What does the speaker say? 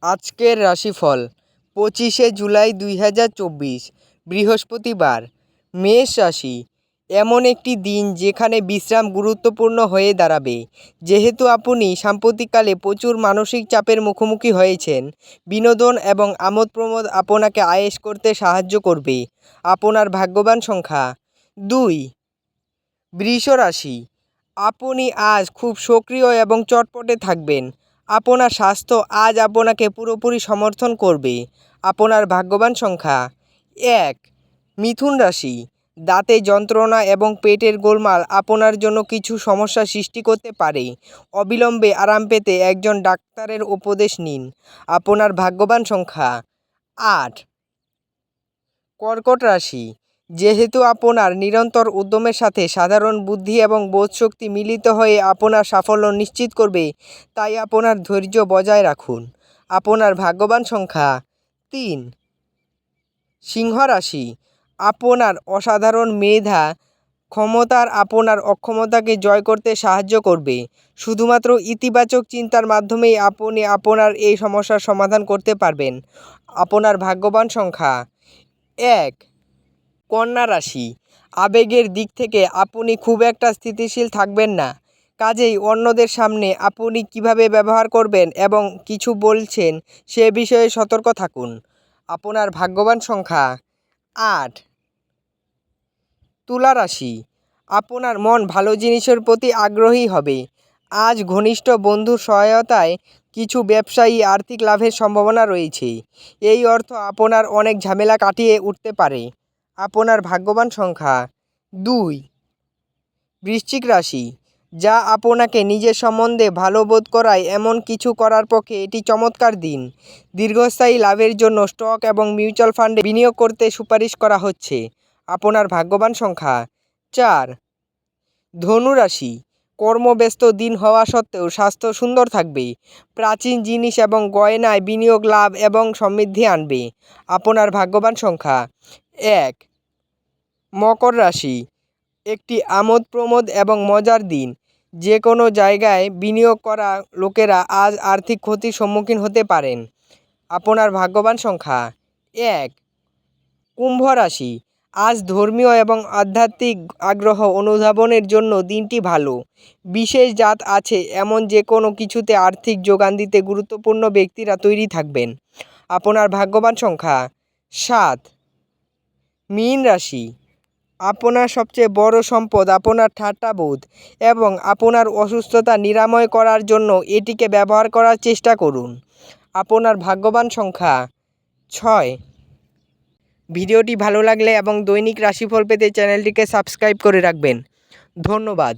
আজকের রাশিফল 25শে জুলাই 2024 বৃহস্পতিবার। মেষ রাশি। এমন একটি দিন যেখানে বিশ্রাম গুরুত্বপূর্ণ হয়ে দাঁড়াবে। যেহেতু আপনি সাম্প্রতিককালে প্রচুর মানসিক চাপের মুখোমুখি হয়েছেন, বিনোদন এবং আমোদ প্রমোদ আপনাকে আয়েশ করতে সাহায্য করবে। আপনার ভাগ্যবান সংখ্যা 2। বৃষ রাশি। আপনি আজ খুব সক্রিয় এবং চটপটে থাকবেন। আপনার স্বাস্থ্য আজ আপনাকে পুরোপুরি সমর্থন করবে। আপনার ভাগ্যবান সংখ্যা 1। মিথুন রাশি। দাঁতে যন্ত্রণা এবং পেটের গোলমাল আপনার জন্য কিছু সমস্যা সৃষ্টি করতে পারে। অবিলম্বে আরাম পেতে একজন ডাক্তারের উপদেশ নিন। আপনার ভাগ্যবান সংখ্যা 8। কর্কট রাশি। যেহেতু আপনার নিরন্তর উদ্যমের সাথে সাধারণ বুদ্ধি এবং বোধশক্তি মিলিত হয়ে আপনার সাফল্য নিশ্চিত করবে, তাই আপনার ধৈর্য বজায় রাখুন। আপনার ভাগ্যবান সংখ্যা 3। সিংহ রাশি। আপনার অসাধারণ মেধা ক্ষমতার আপনার অক্ষমতাকে জয় করতে সাহায্য করবে। শুধুমাত্র ইতিবাচক চিন্তার মাধ্যমেই আপনি আপনার এই সমস্যার সমাধান করতে পারবেন। আপনার ভাগ্যবান সংখ্যা 1। কন্যা রাশি। আবেগের দিক থেকে আপনি খুব একটা স্থিতিশীল থাকবেন না। কাজেই অন্যদের সামনে আপনি কিভাবে ব্যবহার করবেন এবং কিছু বলছেন সে বিষয়ে সতর্ক থাকুন। আপনার ভাগ্যবান সংখ্যা 8। তুলা রাশি। আপনার মন ভালো জিনিসের প্রতি আগ্রহী হবে। আজ ঘনিষ্ঠ বন্ধুর সহায়তায় কিছু ব্যবসায়ী আর্থিক লাভের সম্ভাবনা রয়েছে। এই অর্থ আপনার অনেক ঝামেলা কাটিয়ে উঠতে পারে। আপনার ভাগ্যবান সংখ্যা 2। বৃশ্চিক রাশি। যা আপনাকে নিজের সম্বন্ধে ভালো বোধ করায় এমন কিছু করার পক্ষে এটি চমৎকার দিন। দীর্ঘস্থায়ী লাভের জন্য স্টক এবং মিউচুয়াল ফান্ডে বিনিয়োগ করতে সুপারিশ করা হচ্ছে। আপনার ভাগ্যবান সংখ্যা 4। ধনু রাশি। কর্মব্যস্ত দিন হওয়া সত্ত্বেও স্বাস্থ্য সুন্দর থাকবে। প্রাচীন জিনিস এবং গয়নায় বিনিয়োগ লাভ এবং সমৃদ্ধি আনবে। আপনার ভাগ্যবান সংখ্যা 1। মকর রাশি। একটি আমোদ প্রমোদ এবং মজার দিন। যে কোনো জায়গায় বিনিয়োগ করা লোকেরা আজ আর্থিক ক্ষতির সম্মুখীন হতে পারেন। আপনার ভাগ্যবান সংখ্যা 1। কুম্ভ রাশি। আজ ধর্মীয় এবং আধ্যাত্মিক আগ্রহ অনুধাবনের জন্য দিনটি ভালো। বিশেষ জাত আছে এমন যে কোনো কিছুতে আর্থিক যোগান দিতে গুরুত্বপূর্ণ ব্যক্তিরা তৈরি থাকবেন। আপনার ভাগ্যবান সংখ্যা 7। মীন রাশি। আপনার সবচেয়ে বড় সম্পদ আপনার ঠাট্টাবোধ এবং আপনার অসুস্থতা নিরাময় করার জন্য এটিকে ব্যবহার করার চেষ্টা করুন। আপনার ভাগ্যবান সংখ্যা 6। ভিডিওটি ভালো লাগলে এবং দৈনিক রাশিফল পেতে চ্যানেলটিকে সাবস্ক্রাইব করে রাখবেন। ধন্যবাদ।